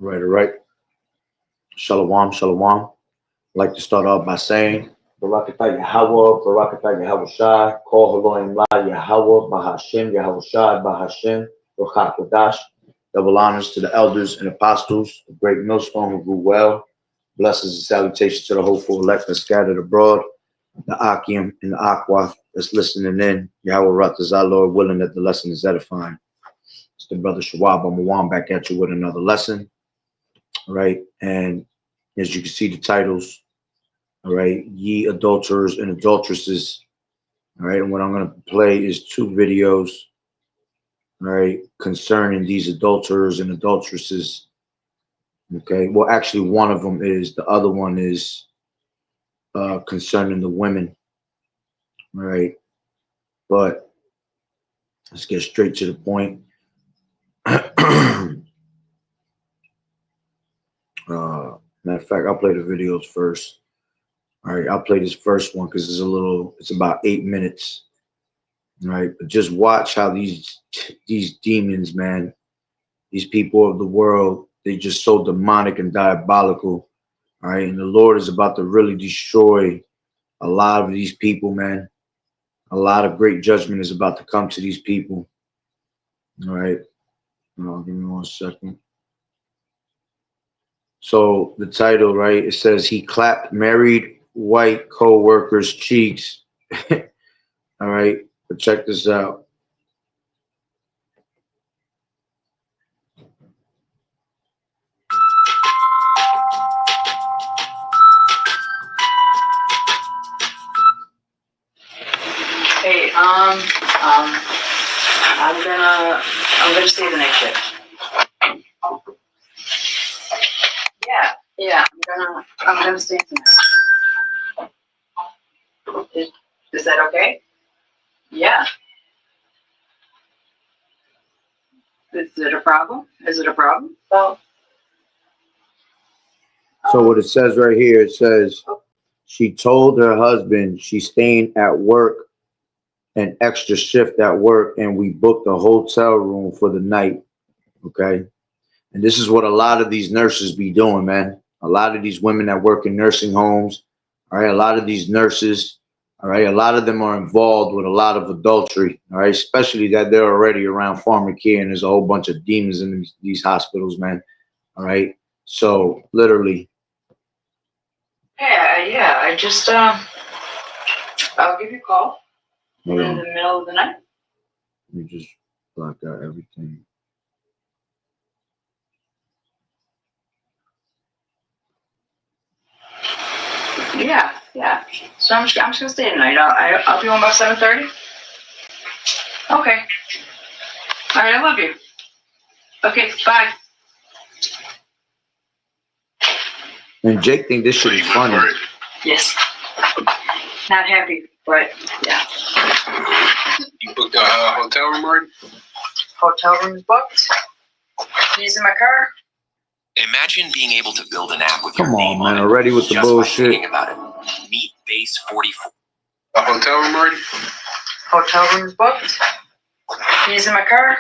All right. Shalom, shalom. I'd like to start off by saying, Barakatah Yahweh, Barakatah Yahweh Shai, Kol Halohim La Yahweh, Bahashem, Yahweh Shai, Bahashem, Ruchak Kodash. Double honors to the elders and apostles, the great millstone who grew well. Blessings and salutations to the hopeful elect that scattered abroad, the Akim and the Aqua that's listening in. Yahweh Ratazah, Lord, willing that the lesson is edifying. It's the brother Shawab Amawam back at you with another lesson. All right. And as you can see, the titles, all right, ye adulterers and adulteresses. All right. And what I'm going to play is two videos, all right, concerning these adulterers and adulteresses. Okay. Well, actually, one of them is, the other one is concerning the women. All right. But let's get straight to the point. Matter of fact, I'll play the videos first. All right, I'll play this first one because it's about 8 minutes. All right, but just watch how these demons, man, these people of the world, they just so demonic and diabolical. All right, and the Lord is about to really destroy a lot of these people, man. A lot of great judgment is about to come to these people. All right, give me 1 second. So the title, right, it says he clapped married white co-workers' cheeks. All right, but check this out. Hey, I'm gonna stay the night shift. Yeah, I'm gonna stay tonight. Is that okay? Yeah. Is it a problem? Is it a problem? Well. So what it says right here, it says she told her husband she's staying at work, an extra shift at work, and we booked a hotel room for the night. Okay. And this is what a lot of these nurses be doing, man. A lot of these women that work in nursing homes, all right, a lot of these nurses, all right, a lot of them are involved with a lot of adultery, all right, especially that they're already around pharmacy and there's a whole bunch of demons in these hospitals, man. All right. So literally. Yeah, I just, I'll give you a call in the middle of the night. Let me just block out everything. Yeah. So I'm just gonna stay tonight. I'll be home about 7:30. Okay. All right, I love you. Okay, bye. And Jake think this shit is funny. Yes. Not happy, but yeah. You booked a hotel room already? Hotel room is booked. Keys in my car. Imagine being able to build an app with your Come name on, man, on it already with the just bullshit. by thinking about it. Meet Base 44. A hotel room already? Hotel room is booked. Keys in my car.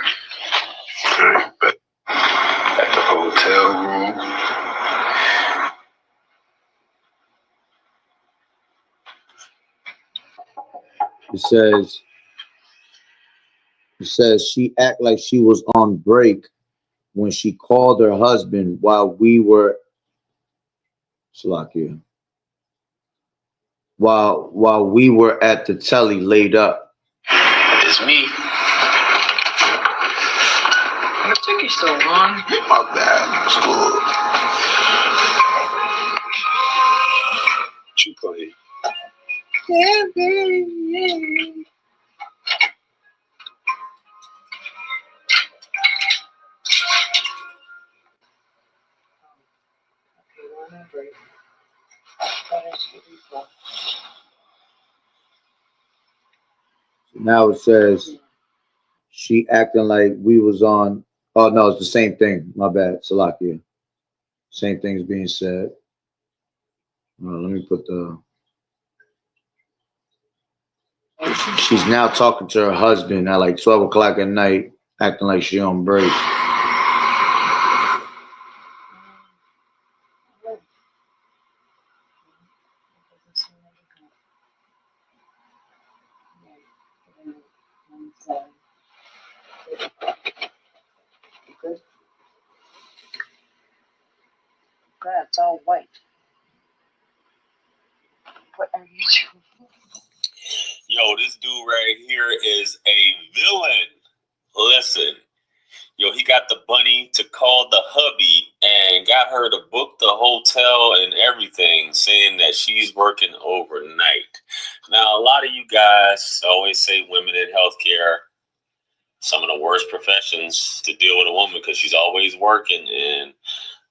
Alright, but at the hotel room. It says she act like she was on break when she called her husband while we were while we were at the telly laid up. It's me. What took you so long? My bad. School. What you play? Now it says she acting like we was on. Oh no, it's the same thing. My bad, Salakia. Same thing's being said. Let me put the. She's now talking to her husband at like 12 o'clock at night, acting like she on break. white. What are you doing? Yo, this dude right here is a villain. Listen, yo, he got the bunny to call the hubby and got her to book the hotel and everything, saying that she's working overnight. Now, a lot of you guys always say women in healthcare, some of the worst professions to deal with a woman because she's always working, and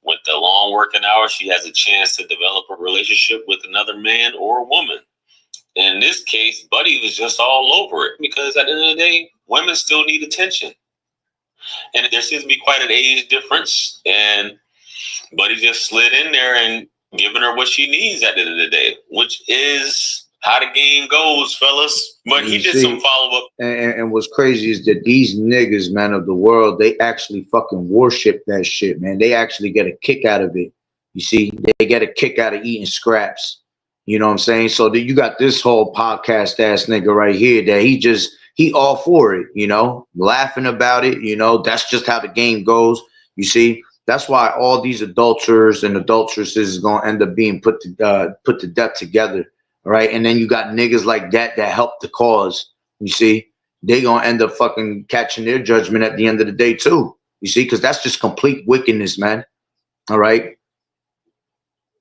with the long working hours, she has a chance to develop a relationship with another man or a woman. In this case, Buddy was just all over it because at the end of the day, women still need attention. And there seems to be quite an age difference. And Buddy just slid in there and giving her what she needs at the end of the day, which is how the game goes, fellas. But he did some follow-up. And what's crazy is that these niggas, man, of the world, they actually fucking worship that shit, man. They actually get a kick out of it. You see, they get a kick out of eating scraps. You know what I'm saying? So that you got this whole podcast ass nigga right here that he all for it, you know, laughing about it. You know, that's just how the game goes. You see, that's why all these adulterers and adulteresses is going to end up being put to death together. All right. And then you got niggas like that help the cause. You see, they going to end up fucking catching their judgment at the end of the day, too. You see, because that's just complete wickedness, man. All right.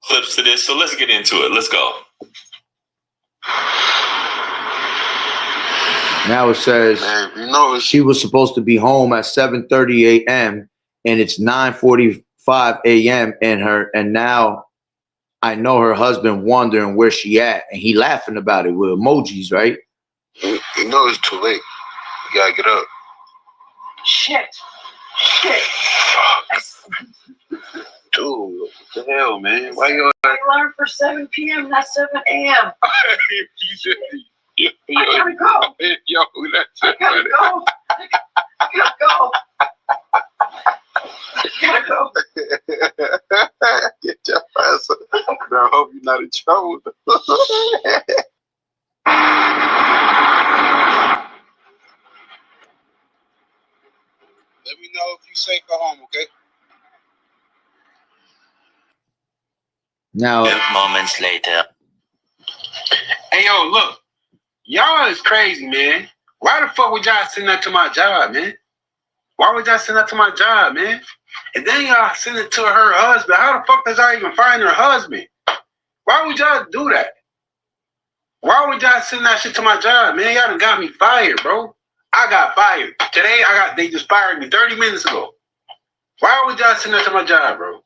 Clips to this, so let's get into it. Let's go. Now it says, Man, you know, she was supposed to be home at 7:30 a.m. and it's 9:45 a.m. and now I know her husband wondering where she at, and he laughing about it with emojis, right? you know it's too late. You gotta get up. Shit. Dude, what the hell, man? Why you I learned for 7 p.m., not 7 a.m. Yo, I gotta go. yo, that's I gotta go. I gotta go. I gotta go. Get your ass up. I hope you're not in trouble. Let me know if you're safe at home, okay? Now, Moments later. Hey, yo, look. Y'all is crazy, man. Why the fuck would y'all send that to my job, man? Why would y'all send that to my job, man? And then y'all send it to her husband. How the fuck does y'all even find her husband? Why would y'all do that? Why would y'all send that shit to my job, man? Y'all done got me fired, bro. I got fired. Today, they just fired me 30 minutes ago. Why would y'all send that to my job, bro?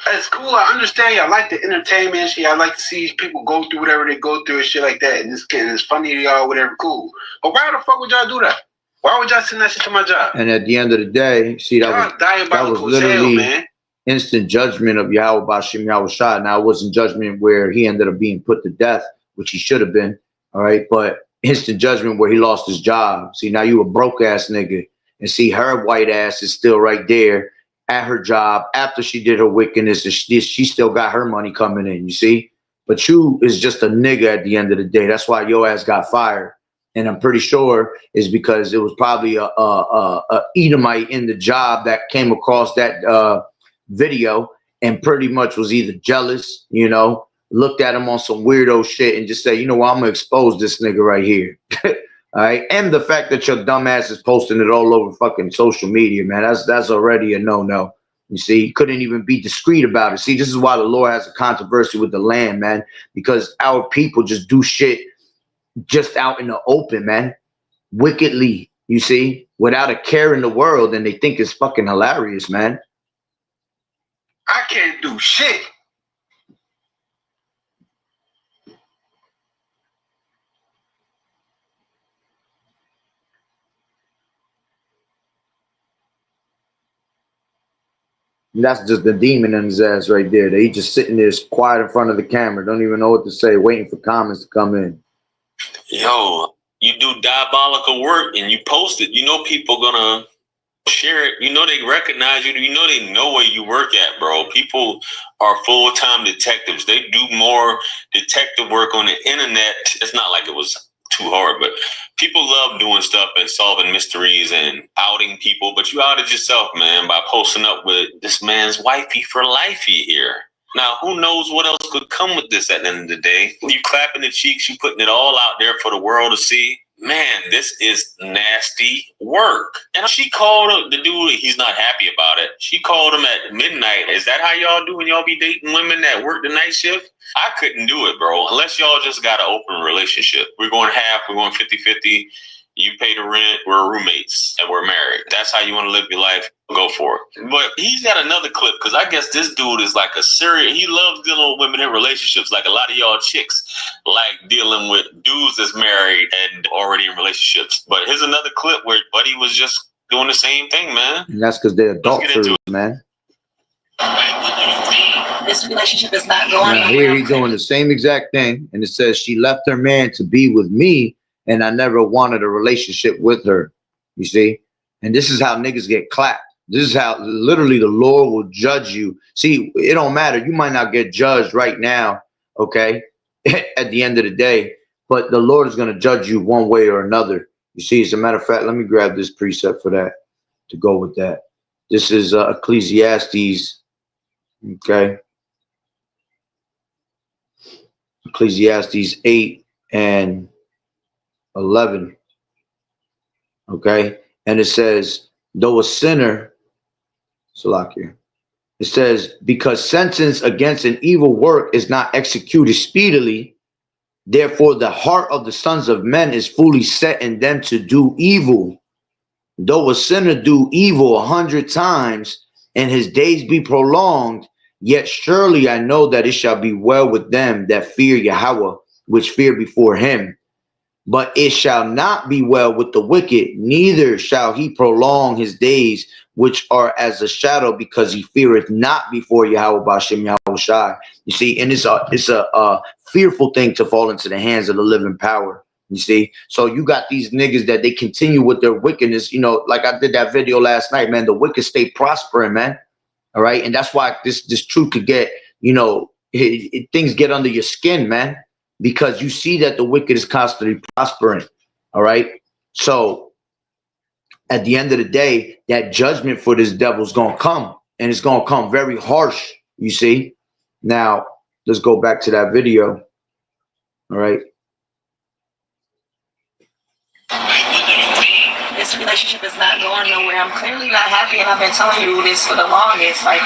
It's cool. I understand y'all like the entertainment shit. Y'all like to see people go through whatever they go through and shit like that. And it's funny to y'all, whatever, cool. But why the fuck would y'all do that? Why would y'all send that shit to my job? and at the end of the day, see, that was literally man. instant judgment of Yahweh Bashim Yahweh Shah. Now, it wasn't judgment where he ended up being put to death, which he should have been. All right. But instant judgment where he lost his job. See, now you a broke ass nigga, and see her white ass is still right there at her job after she did her wickedness, and she still got her money coming in, you see? But you is just a nigga at the end of the day. That's why your ass got fired. And I'm pretty sure is because it was probably a Edomite in the job that came across that video and pretty much was either jealous, you know, looked at him on some weirdo shit and just said, you know what, I'm gonna expose this nigga right here. All right. And the fact that your dumb ass is posting it all over fucking social media, man, that's already a no-no. You see, couldn't even be discreet about it. See, this is why the Lord has a controversy with the land, man, because our people just do shit just out in the open, man, wickedly, you see, without a care in the world, and they think it's fucking hilarious, man. I can't do shit. And that's just the demon in his ass right there. He just sitting there quiet in front of the camera, don't even know what to say, waiting for comments to come in. Yo, you do diabolical work and you post it. You know people gonna share it. You know they recognize you. You know they know where you work at, bro. People are full-time detectives. They do more detective work on the internet. It's not like it was too hard, but people love doing stuff and solving mysteries and outing people. But you outed yourself, man, by posting up with this man's wifey for lifey here. Now, who knows what else could come with this at the end of the day? You clapping the cheeks, you putting it all out there for the world to see. Man, this is nasty work. And she called the dude, he's not happy about it. She called him at midnight. Is that how y'all do when y'all be dating women that work the night shift? I couldn't do it, bro, unless y'all just got an open relationship. We're going half, we're going 50-50. You pay the rent, we're roommates, and we're married. That's how you want to live your life, go for it. But he's got another clip, because I guess this dude is like a serious, he loves dealing with women in relationships, like a lot of y'all chicks like dealing with dudes that's married and already in relationships. But here's another clip where Buddy was just doing the same thing, man. And that's because they're adulterers, man. This relationship is not going now, here he's doing the same exact thing, and it says she left her man to be with me, and I never wanted a relationship with her. You see? And this is how niggas get clapped. This is how literally the Lord will judge you. See, it don't matter. You might not get judged right now, okay, at the end of the day, but the Lord is going to judge you one way or another. You see, as a matter of fact, let me grab this precept for that to go with that. This is Ecclesiastes, okay? Ecclesiastes 8 and 11, okay? And it says, though a sinner, Salakia, it says, because sentence against an evil work is not executed speedily, therefore the heart of the sons of men is fully set in them to do evil. Though a sinner do evil 100 times, and his days be prolonged, yet surely I know that it shall be well with them that fear Yahweh, which fear before him. But it shall not be well with the wicked, neither shall he prolong his days, which are as a shadow, because he feareth not before Yahweh Bashem Yahweh Shai. You see, and it's a fearful thing to fall into the hands of the living power. You see, so you got these niggas that they continue with their wickedness. You know, like I did that video last night, man. The wicked stay prospering, man. All right, and that's why this truth could get, you know, things get under your skin, man. Because you see that the wicked is constantly prospering, all right? So at the end of the day, that judgment for this devil is going to come, and it's going to come very harsh, you see? Now, let's go back to that video, all right? This relationship is not going nowhere. I'm clearly not happy, and I've been telling you this for the longest. Like,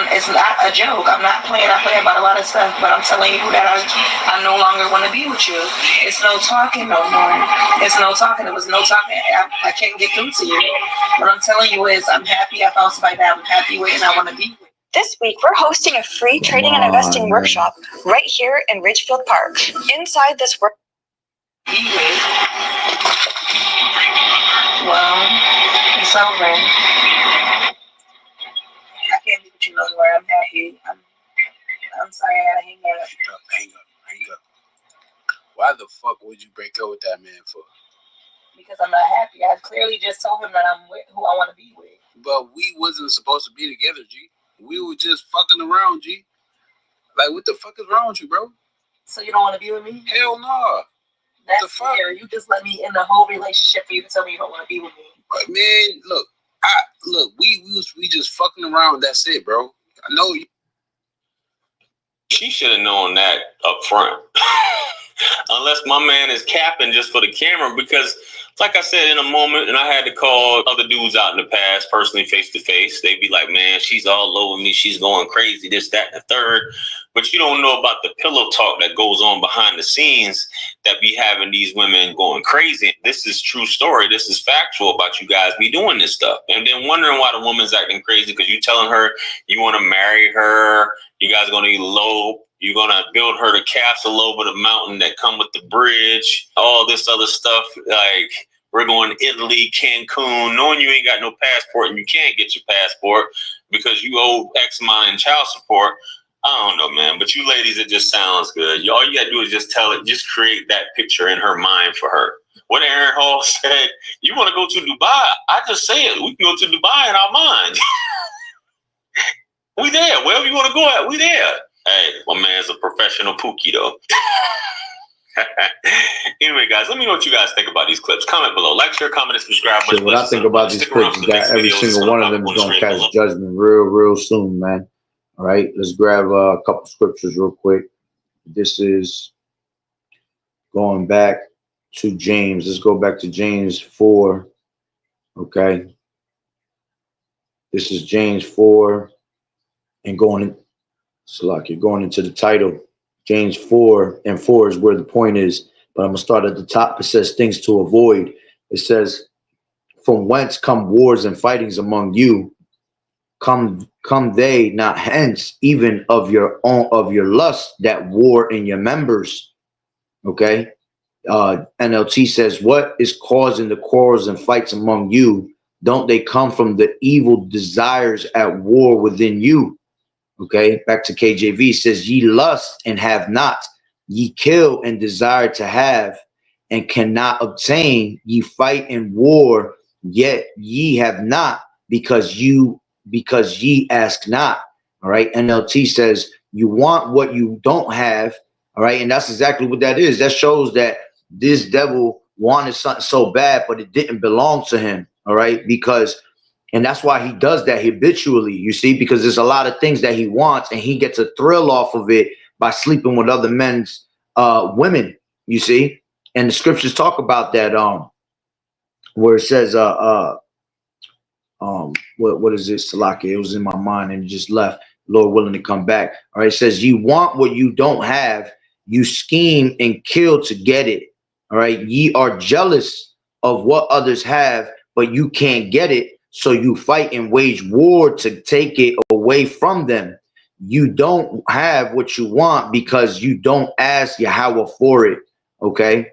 it's not a joke. I'm not playing. I play about a lot of stuff, but I'm telling you that I no longer want to be with you. It's no talking no more. It's no talking. It was no talking. I can't get through to you. What I'm telling you is I'm happy. I found somebody that I'm happy with, and I want to be with. This week, we're hosting a free trading and investing workshop right here in Ridgefield Park. Inside this work. Well, it's over. I can't be with you no more. I'm happy. I'm sorry I gotta hang up. Hang up. Why the fuck would you break up with that man for? Because I'm not happy. I clearly just told him that I'm with who I want to be with. But we wasn't supposed to be together, G. We were just fucking around, G. Like, what the fuck is wrong with you, bro? So you don't want to be with me? Hell no. That's fair. You just let me in the whole relationship for you to tell me you don't want to be with me. But man, look, we just fucking around. That's it, bro. I know you. She should have known that up front. Unless my man is capping just for the camera, because like I said, in a moment, and I had to call other dudes out in the past, personally, face to face, they'd be like, man, she's all over me, she's going crazy, this, that, and the third. But you don't know about the pillow talk that goes on behind the scenes that be having these women going crazy. This is true story. This is factual about you guys be doing this stuff. And then wondering why the woman's acting crazy because you telling her you want to marry her, you guys are going to elope, you're going to build her the castle over the mountain that come with the bridge, all this other stuff. Like, we're going to Italy, Cancun, knowing you ain't got no passport and you can't get your passport because you owe X amount in child support. I don't know, man, but you ladies, it just sounds good. All you got to do is just tell it, just create that picture in her mind for her. What Aaron Hall said, you want to go to Dubai? I just say it. We can go to Dubai in our mind. We there. Wherever you want to go at, we there. Hey, my man's a professional pookie, though. Anyway, guys, let me know what you guys think about these clips. Comment below. Like, share, comment, and subscribe. So what I think about these clips is that every single one of them is going to catch judgment real soon, man. All right, let's grab a couple scriptures real quick. This is going back to James. Let's go back to James 4. Okay, this is James 4, and going into the title. James 4 and 4 is where the point is, but I'm gonna start at the top. It says things to avoid. It says, from whence come wars and fightings among you? Come they not hence, even of your lust that war in your members? Okay. NLT says, what is causing the quarrels and fights among you? Don't they come from the evil desires at war within you? Okay, back to KJV, says, ye lust and have not, ye kill and desire to have and cannot obtain, ye fight in war, yet ye have not, because ye ask not. All right, NLT says, you want what you don't have. All right, and that's exactly what that is. That shows that this devil wanted something so bad, but it didn't belong to him. All right, and that's why he does that habitually, you see, because there's a lot of things that he wants and he gets a thrill off of it by sleeping with other men's women, you see. And the scriptures talk about that, where it says, what is it, Salaki? It was in my mind and it just left. Lord willing to come back. All right, it says, you want what you don't have, you scheme and kill to get it. All right, ye are jealous of what others have, but you can't get it. So you fight and wage war to take it away from them. You don't have what you want because you don't ask Yahweh for it. Okay.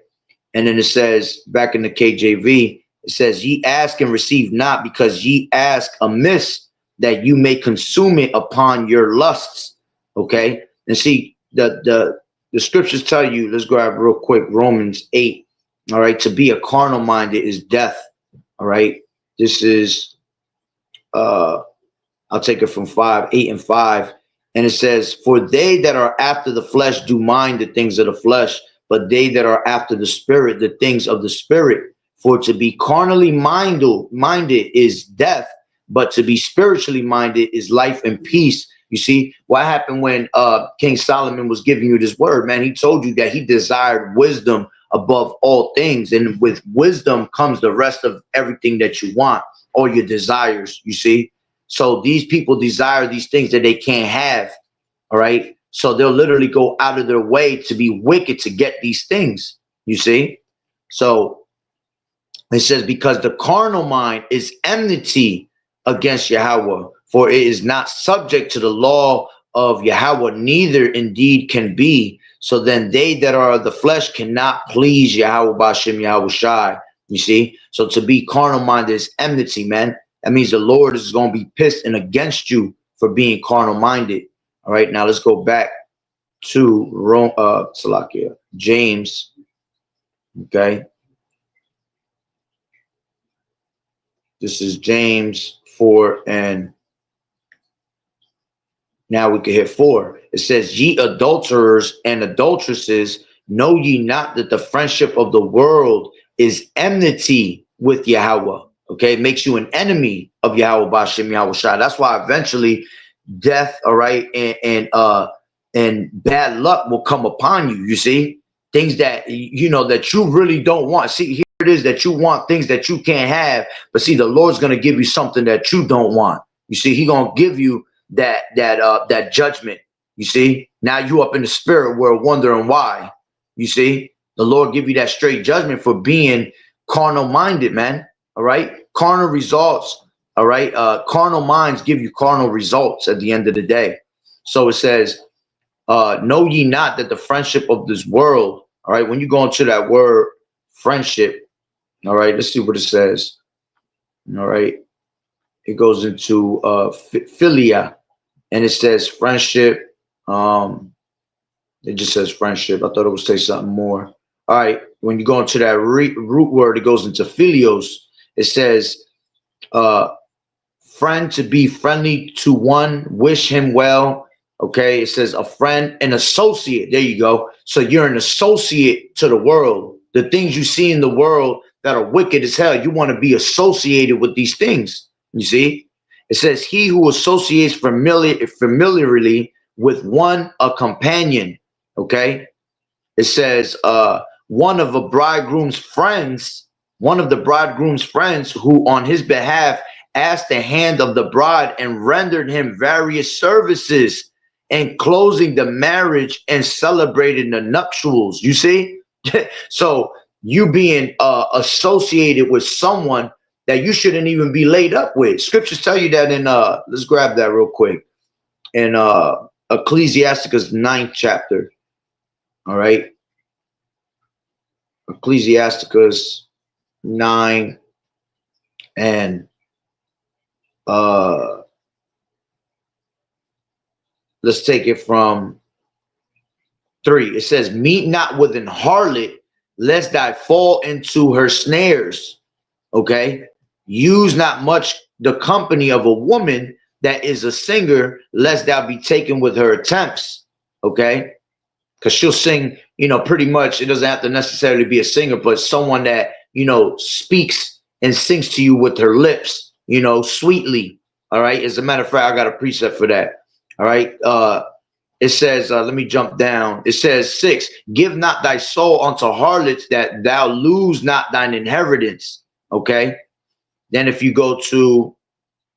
And then it says back in the KJV, it says, ye ask and receive not, because ye ask amiss, that you may consume it upon your lusts. Okay. And see, the scriptures tell you, let's grab real quick, Romans 8. All right. To be a carnal minded is death. All right. This is, I'll take it from 5, 8 and 5. And it says, for they that are after the flesh do mind the things of the flesh, but they that are after the spirit, the things of the spirit. For to be carnally minded is death, but to be spiritually minded is life and peace. You see, what happened when King Solomon was giving you this word, man? He told you that he desired wisdom above all things. And with wisdom comes the rest of everything that you want, all your desires, you see. So these people desire these things that they can't have. All right. So they'll literally go out of their way to be wicked to get these things, you see. So it says, because the carnal mind is enmity against Yahweh, for it is not subject to the law of Yahweh, neither indeed can be. So then they that are of the flesh cannot please Yahweh Bashem Yahweh Shai. You see, so to be carnal minded is enmity, man. That means the Lord is going to be pissed and against you for being carnal minded. All right, now let's go back to Salakia, James. Okay. This is James 4, and now we can hit 4. It says, ye adulterers and adulteresses, know ye not that the friendship of the world is enmity with Yahweh? Okay, it makes you an enemy of Yahweh Bashem Yahweh Shai. That's why eventually death, all right, and bad luck will come upon you. You see, things that you know that you really don't want. See, here it is that you want things that you can't have, but see, the Lord's gonna give you something that you don't want. You see, He gonna give you that judgment. You see, now you up in the spirit world wondering why. You see, the Lord give you that straight judgment for being carnal minded, man. All right, carnal results. All right, carnal minds give you carnal results at the end of the day. So it says, know ye not that the friendship of this world, all right, when you go into that word friendship, all right, let's see what it says. All right, it goes into philia, and it says friendship. It just says friendship. I thought it would say something more. All right, when you go into that root word, it goes into philios. It says friend, to be friendly to one, wish him well. Okay, it says a friend, an associate. There you go. So you're an associate to the world. The things you see in the world that are wicked as hell, you want to be associated with these things. You see, It says, he who associates familiarly with a companion. Okay. It says, one of the bridegroom's friends who on his behalf asked the hand of the bride and rendered him various services, enclosing the marriage and celebrating the nuptials. You see? So you being associated with someone that you shouldn't even be laid up with. Scriptures tell you that in let's grab that real quick. In Ecclesiasticus 9th chapter. All right. Ecclesiasticus 9 and let's take it from 3. It says, meet not with an harlot, lest thou fall into her snares. Okay. Use not much the company of a woman that is a singer, lest thou be taken with her attempts. Okay. Because she'll sing, you know, pretty much. It doesn't have to necessarily be a singer, but someone that, you know, speaks and sings to you with her lips, you know, sweetly. All right. As a matter of fact, I got a precept for that. All right. It says, let me jump down. It says 6, give not thy soul unto harlots, that thou lose not thine inheritance. Okay. Then if you go to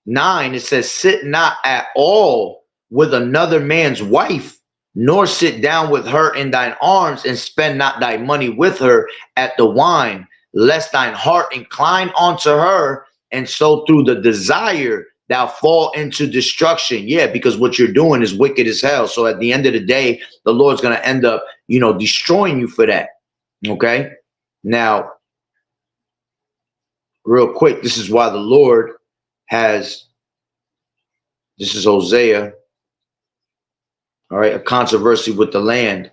9, it says, sit not at all with another man's wife, nor sit down with her in thine arms, and spend not thy money with her at the wine, lest thine heart incline unto her, and so through the desire thou fall into destruction. Yeah, because what you're doing is wicked as hell. So at the end of the day, the Lord's going to end up, you know, destroying you for that. Okay. Now, real quick, this is why the Lord has, this is Hosea, all right, a controversy with the land,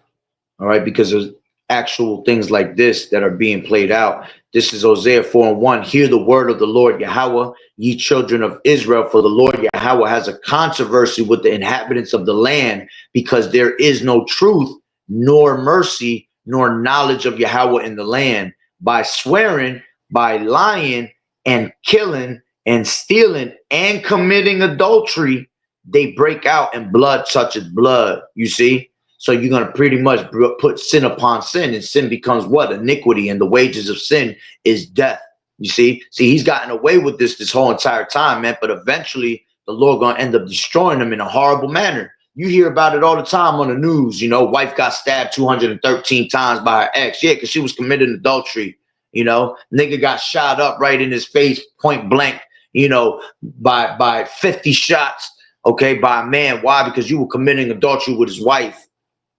all right, because there's actual things like this that are being played out. This is Hosea 4:1. Hear the word of the Lord Yahweh, ye children of Israel, for the Lord Yahweh has a controversy with the inhabitants of the land, because there is no truth, nor mercy, nor knowledge of Yahweh in the land. By swearing, by lying, and killing, and stealing, and committing adultery, they break out, and blood touches blood. You see? So you're going to pretty much put sin upon sin, and sin becomes what? Iniquity, and the wages of sin is death. You see? See, he's gotten away with this whole entire time, man. But eventually the Lord going to end up destroying him in a horrible manner. You hear about it all the time on the news. You know, wife got stabbed 213 times by her ex. Yeah, because she was committing adultery. You know, nigga got shot up right in his face, point blank, you know, by 50 shots. Okay, by a man. Why? Because you were committing adultery with his wife.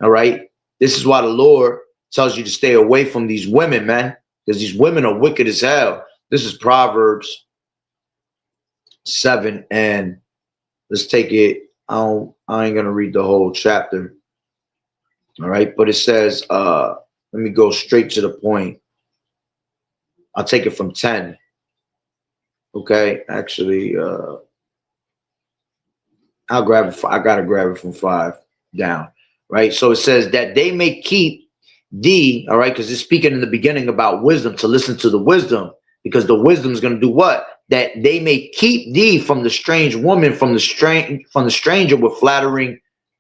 All right. This is why the Lord tells you to stay away from these women, man, because these women are wicked as hell. This is Proverbs 7, and let's take it. I ain't gonna read the whole chapter. All right, but it says, let me go straight to the point. I'll take it from 10. Okay, actually, I'll grab it. I gotta grab it from 5 down. Right. So it says that they may keep thee. All right. Because it's speaking in the beginning about wisdom, to listen to the wisdom, because the wisdom is going to do what? That they may keep thee from the strange woman, from the stranger with flattering,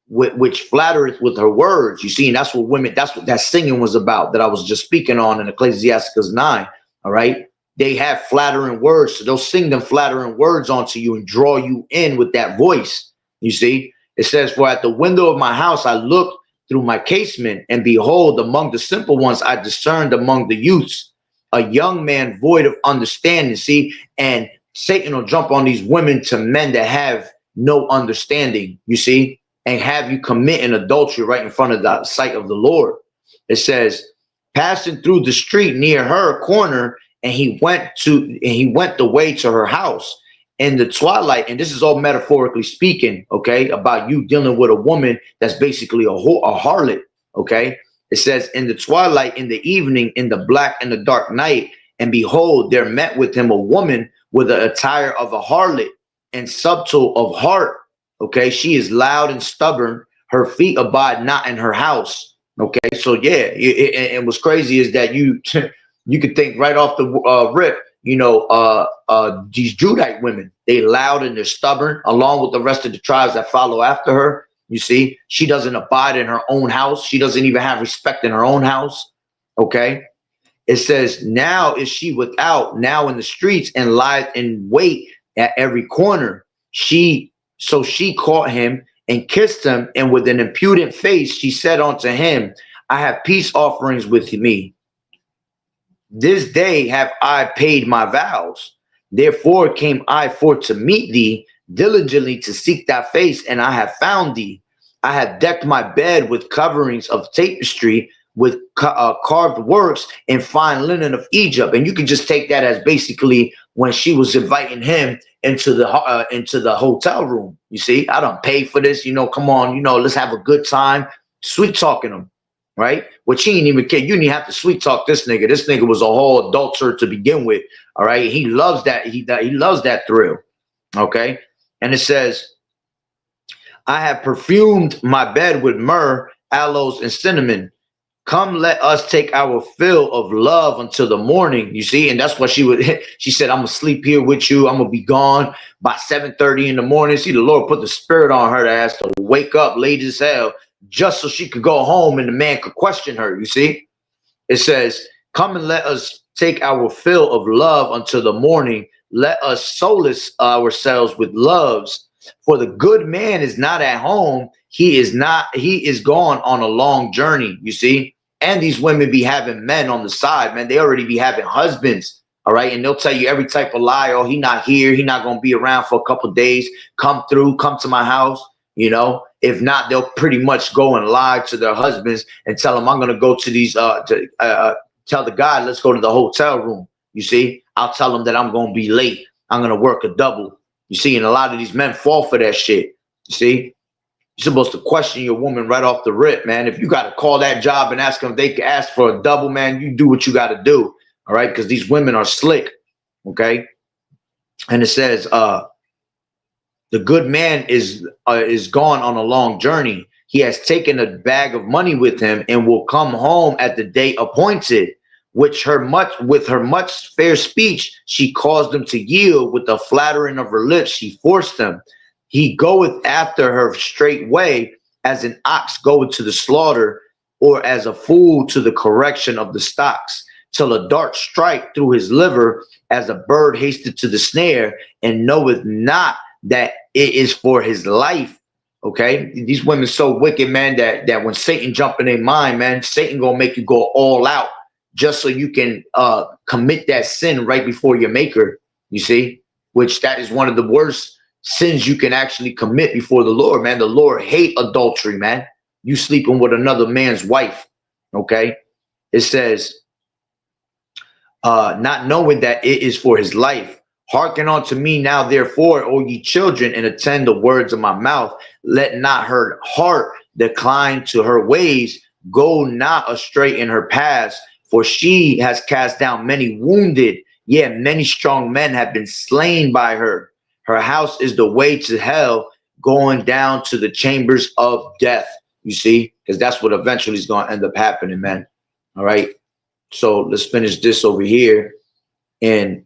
which flattereth with her words. You see, and that's what women, that's what that singing was about that I was just speaking on in Ecclesiasticus 9. All right. They have flattering words. So they'll sing them flattering words onto you and draw you in with that voice. You see, it says, for at the window of my house I looked through my casement, and behold, among the simple ones I discerned among the youths a young man void of understanding. See, and Satan will jump on these women to men that have no understanding, you see, and have you committing adultery right in front of the sight of the Lord. It says, passing through the street near her corner, and he went the way to her house in the twilight. And this is all metaphorically speaking, okay, about you dealing with a woman that's basically a harlot, okay. It says, in the twilight, in the evening, in the black and the dark night, and behold, there met with him a woman with the attire of a harlot and subtle of heart. Okay, she is loud and stubborn. Her feet abide not in her house. Okay, so yeah, and what's crazy is that you you could think right off the rip, these Judite women, they loud and they're stubborn, along with the rest of the tribes that follow after her. You see, she doesn't abide in her own house. She doesn't even have respect in her own house. Okay. It says, now is she without, now in the streets, and lies in wait at every corner. So she caught him and kissed him, and with an impudent face she said unto him, I have peace offerings with me. This day have I paid my vows. Therefore came I forth to meet thee, diligently to seek thy face, and I have found thee. I have decked my bed with coverings of tapestry, with carved works and fine linen of Egypt. And you can just take that as basically when she was inviting him into the hotel room. You see, I don't pay for this. Come on, let's have a good time. Sweet talking him. Right? Which he ain't even care. You didn't have to sweet talk this nigga. This nigga was a whole adulterer to begin with. All right. He loves that. He loves that thrill. Okay. And it says, I have perfumed my bed with myrrh, aloes, and cinnamon. Come, let us take our fill of love until the morning. You see, and that's what she said, I'm gonna sleep here with you. I'm gonna be gone by 7:30 in the morning. See, the Lord put the spirit on her ass to wake up late as hell, just so she could go home and the man could question her. You see, it says, come and let us take our fill of love until the morning. Let us solace ourselves with loves. For the good man is not at home. He is gone on a long journey. You see, and these women be having men on the side, man. They already be having husbands. All right. And they'll tell you every type of lie. Oh, he not here. He not going to be around for a couple of days. Come to my house. If not, they'll pretty much go and lie to their husbands and tell them, I'm going to go to these, tell the guy, let's go to the hotel room. You see, I'll tell them that I'm going to be late. I'm going to work a double. You see, and a lot of these men fall for that shit. You see, you're supposed to question your woman right off the rip, man. If you got to call that job and ask them if they can ask for a double, man, you do what you got to do. All right. Because these women are slick. Okay. And it says, the good man is gone on a long journey. He has taken a bag of money with him and will come home at the day appointed. With her much fair speech, she caused him to yield. With the flattering of her lips, she forced him. He goeth after her straightway, as an ox goeth to the slaughter, or as a fool to the correction of the stocks, till a dart strike through his liver, as a bird hasted to the snare, and knoweth not that it is for his life. Okay, these women so wicked, man, that when Satan jump in their mind, man, Satan gonna make you go all out just so you can commit that sin right before your maker. You see, which that is one of the worst sins you can actually commit before the Lord, man. The Lord hate adultery, man. You sleeping with another man's wife. Okay, it says, not knowing that it is for his life. Hearken unto me now, therefore, O ye children, and attend the words of my mouth. Let not her heart decline to her ways. Go not astray in her paths, for she has cast down many wounded. Yea, many strong men have been slain by her. Her house is the way to hell, going down to the chambers of death. You see, because that's what eventually is going to end up happening, man. All right. So let's finish this over here. And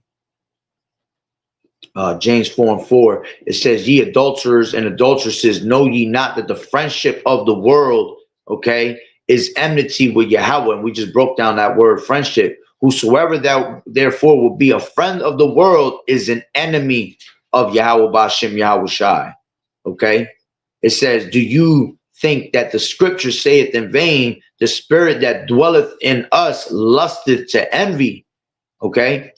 James 4:4, it says, ye adulterers and adulteresses, know ye not that the friendship of the world, okay, is enmity with Yahweh? And we just broke down that word friendship. Whosoever that therefore will be a friend of the world is an enemy of Yahweh B'Shem Yahweh Shai. Okay. It says, do you think that the scripture saith in vain, the spirit that dwelleth in us lusteth to envy? Okay.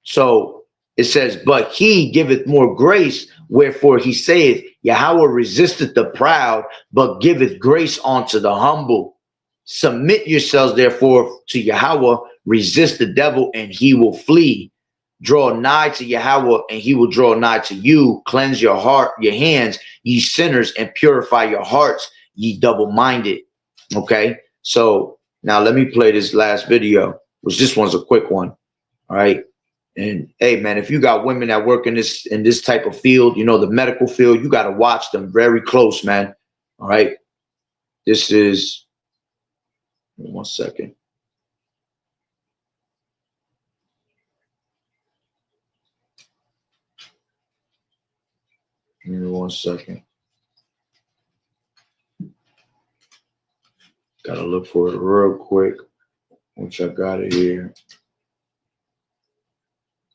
So it says, but he giveth more grace, wherefore he saith, Yahweh resisteth the proud, but giveth grace unto the humble. Submit yourselves, therefore, to Yahweh, resist the devil, and he will flee. Draw nigh to Yahweh, and he will draw nigh to you. Cleanse your heart, your hands, ye sinners, and purify your hearts, ye double-minded. Okay, so now let me play this last video, which this one's a quick one. All right. And hey, man, if you got women that work in this type of field, the medical field, you got to watch them very close, man. All right. This is 1 second. Give me 1 second. Gotta look for it real quick, which I got it here.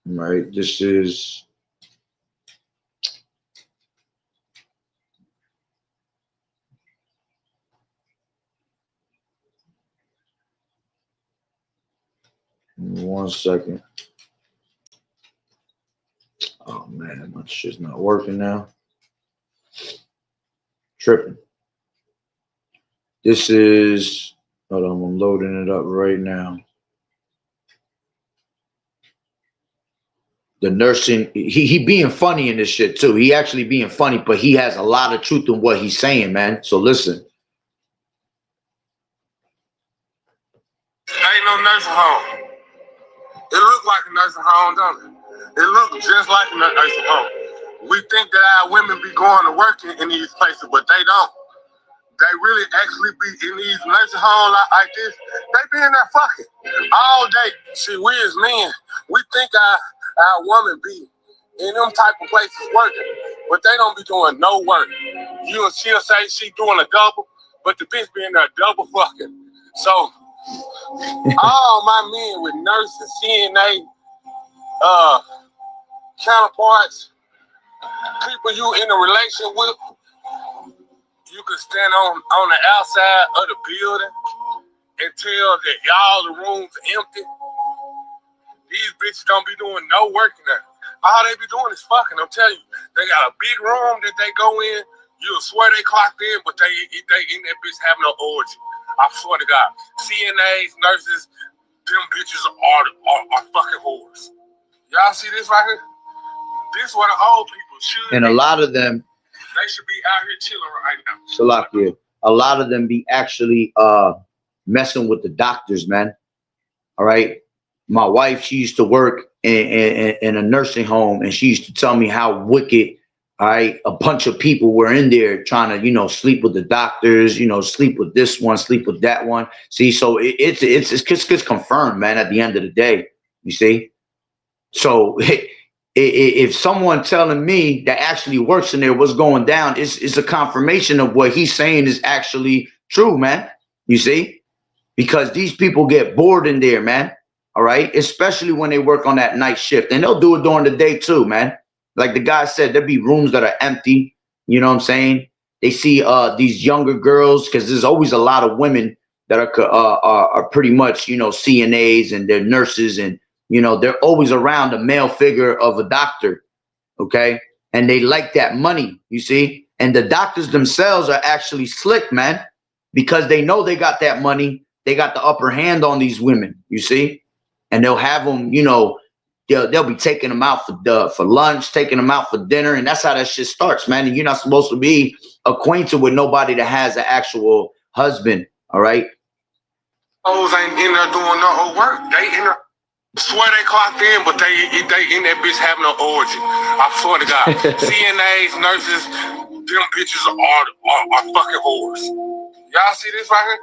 Right, this is give me 1 second. Oh man, my shit's not working now. Tripping. This is, hold on, I'm loading it up right now. The nursing, he being funny in this shit too. He actually being funny, but he has a lot of truth in what he's saying, man. So listen. Ain't no nursing home. It look like a nursing home, don't it? It look just like a nursing home. We think that our women be going to work in these places, but they don't. They really actually be in these nursing homes like this. They be in there fucking all day. See, we as men, we think our woman be in them type of places working, but they don't be doing no work. She'll say she doing a double, but the bitch be in there double fucking. So all my men with nurses, CNA, counterparts, people you in a relation with, you can stand on the outside of the building and tell that all the rooms are empty. These bitches don't be doing no work in there. All they be doing is fucking. I'm telling you, they got a big room that they go in. You'll swear they clocked in, but they in that bitch having no orgy. I swear to God, CNAs, nurses, them bitches are fucking whores. Y'all see this right here? This what the old people should. And a lot of them, they should be out here chilling right now. Salakia, a lot of them be actually messing with the doctors, man. All right. My wife, she used to work in a nursing home, and she used to tell me how wicked, all right, a bunch of people were in there trying to, sleep with the doctors, sleep with this one, sleep with that one. See, so it's confirmed, man, at the end of the day, you see. So if someone telling me that actually works in there, what's going down, it's a confirmation of what he's saying is actually true, man. You see, because these people get bored in there, man. All right, especially when they work on that night shift, and they'll do it during the day too, man. Like the guy said, there'll be rooms that are empty. You know what I'm saying? They see these younger girls, because there's always a lot of women that are pretty much CNAs, and they're nurses, and they're always around a male figure of a doctor. Okay, and they like that money, you see. And the doctors themselves are actually slick, man, because they know they got that money. They got the upper hand on these women, you see. And they'll have them, they'll be taking them out for lunch, taking them out for dinner, and that's how that shit starts, man. And you're not supposed to be acquainted with nobody that has an actual husband, all right? Those ain't in there doing no work. They in there, swear they clocked in, but they in that bitch having no orgy. I swear to God, CNAs, nurses, them bitches are fucking whores. Y'all see this right here?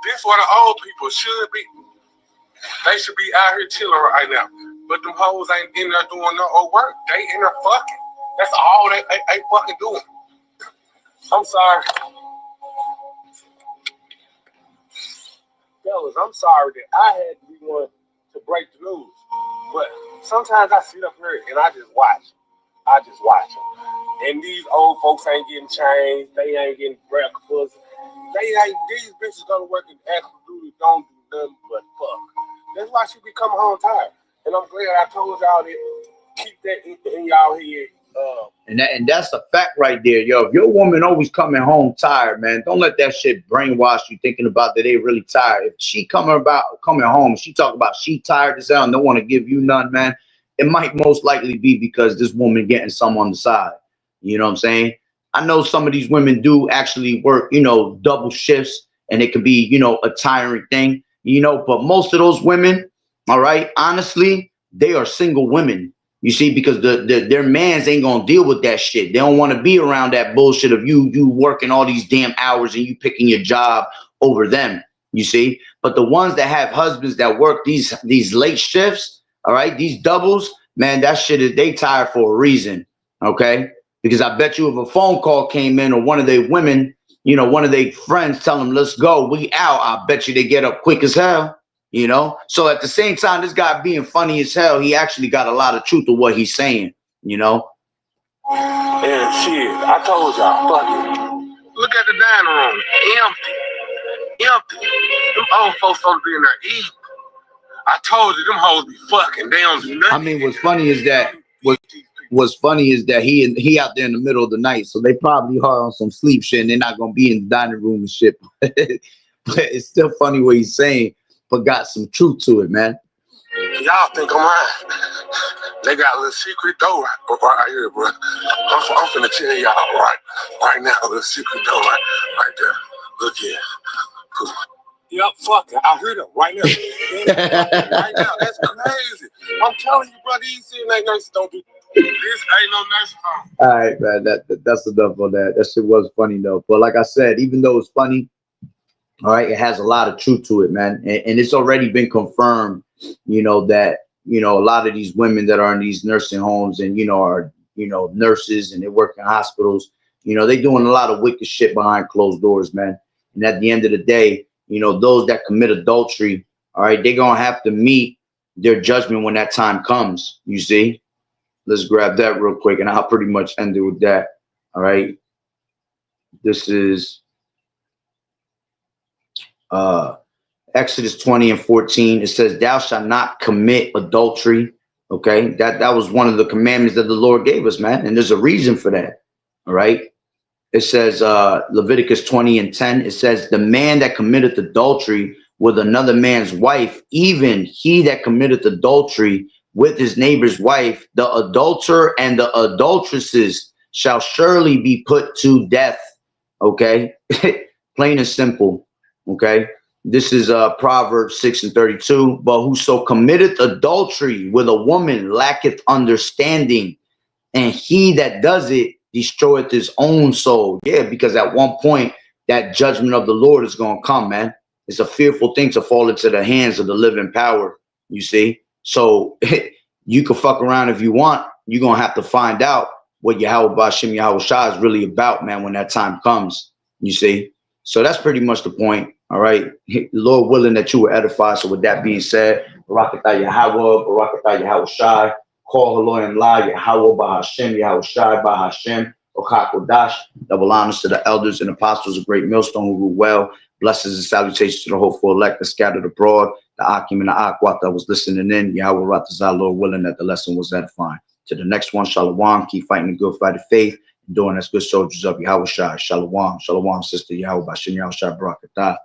This what the old people should be. They should be out here chilling right now. But them hoes ain't in there doing no work. They in there fucking. That's all they fucking doing. I'm sorry. Fellas, I'm sorry that I had to be one to break the news. But sometimes I sit up here and I just watch. Them. And these old folks ain't getting changed. They ain't getting breakfast. These bitches go to work and absolutely don't do nothing but fuck. That's why she be coming home tired. And I'm glad I told y'all that. Keep that in y'all head. And that's a fact right there, yo. If your woman always coming home tired, man, don't let that shit brainwash you thinking about that they really tired. If she coming home, she talk about she tired as hell and don't want to give you none, man, it might most likely be because this woman getting some on the side. You know what I'm saying? I know some of these women do actually work, double shifts, and it could be, a tiring thing, but most of those women, all right, honestly, they are single women. You see, because their mans ain't gonna deal with that shit. They don't want to be around that bullshit of you working all these damn hours and you picking your job over them. You see, but the ones that have husbands that work these late shifts, all right, these doubles, man, that shit is they tired for a reason. Okay, Because I bet you if a phone call came in or one of their women, you know, one of their friends tell them, let's go, we out, I bet you they get up quick as hell, you know? So at the same time, this guy being funny as hell, he actually got a lot of truth to what he's saying, you know? And shit, I told y'all, fuck it. Look at the dining room, empty. Them old folks supposed to be in there eating. I told you, them hoes be fucking. They don't do nothing. I mean, what's funny is that he out there in the middle of the night, so they probably hard on some sleep shit, and they're not gonna be in the dining room and shit. But it's still funny what he's saying, but got some truth to it, man. Y'all think I'm lying? They got a little secret door right here, bro. I'm finna tell y'all right now, a little secret door right there. Look here. Yep, fuck it. I heard them right now. Right now, that's crazy. I'm telling you, bro, these ain't nurses don't do. This ain't no nursing home. All right, man. That's enough on that. That shit was funny though. But like I said, even though it's funny, all right, it has a lot of truth to it, man. And it's already been confirmed, you know, that, you know, a lot of these women that are in these nursing homes and, you know, are, you know, nurses and they work in hospitals, you know, they doing a lot of wicked shit behind closed doors, man. And at the end of the day, you know, those that commit adultery, all right, they're going to have to meet their judgment when that time comes, you see. Let's grab that real quick, and I'll pretty much end it with that, all right. This is Exodus 20:14. It says, thou shalt not commit adultery, okay. That was one of the commandments that the Lord gave us, man, and there's a reason for that, all right. It says Leviticus 20:10, it says, the man that committeth adultery with another man's wife, even he that committeth adultery with his neighbor's wife, the adulterer and the adulteresses shall surely be put to death. Okay. Plain and simple. Okay. This is Proverbs 6:32. But whoso committeth adultery with a woman lacketh understanding, and he that does it destroyeth his own soul. Yeah, because at one point that judgment of the Lord is going to come, man. It's a fearful thing to fall into the hands of the living power, you see. So you can fuck around if you want. You're going to have to find out what Yahweh Bashim Yahweh Shah is really about, man, when that time comes, you see. So that's pretty much the point, all right. Lord willing that you were edified. So with that being said, Barakatah Yahweh, Barakatah Yahweh Shai, call Haloyim La, Yahweh Bahashem, Yahweh Shai Bahashem, Okakodash. Double honors to the elders and apostles of Great Millstone who rule well. Blessings and salutations to the hopeful elect that scattered abroad, the Akim and the Akwat that was listening in. Yahweh Ratazah, Lord willing that the lesson was edifying. To the next one, Shalom. Keep fighting the good fight of faith, and doing as good soldiers of Yahweh Shai. Shalom. Shalom, sister Yahweh Bashim Yahweh Shai Barakatah.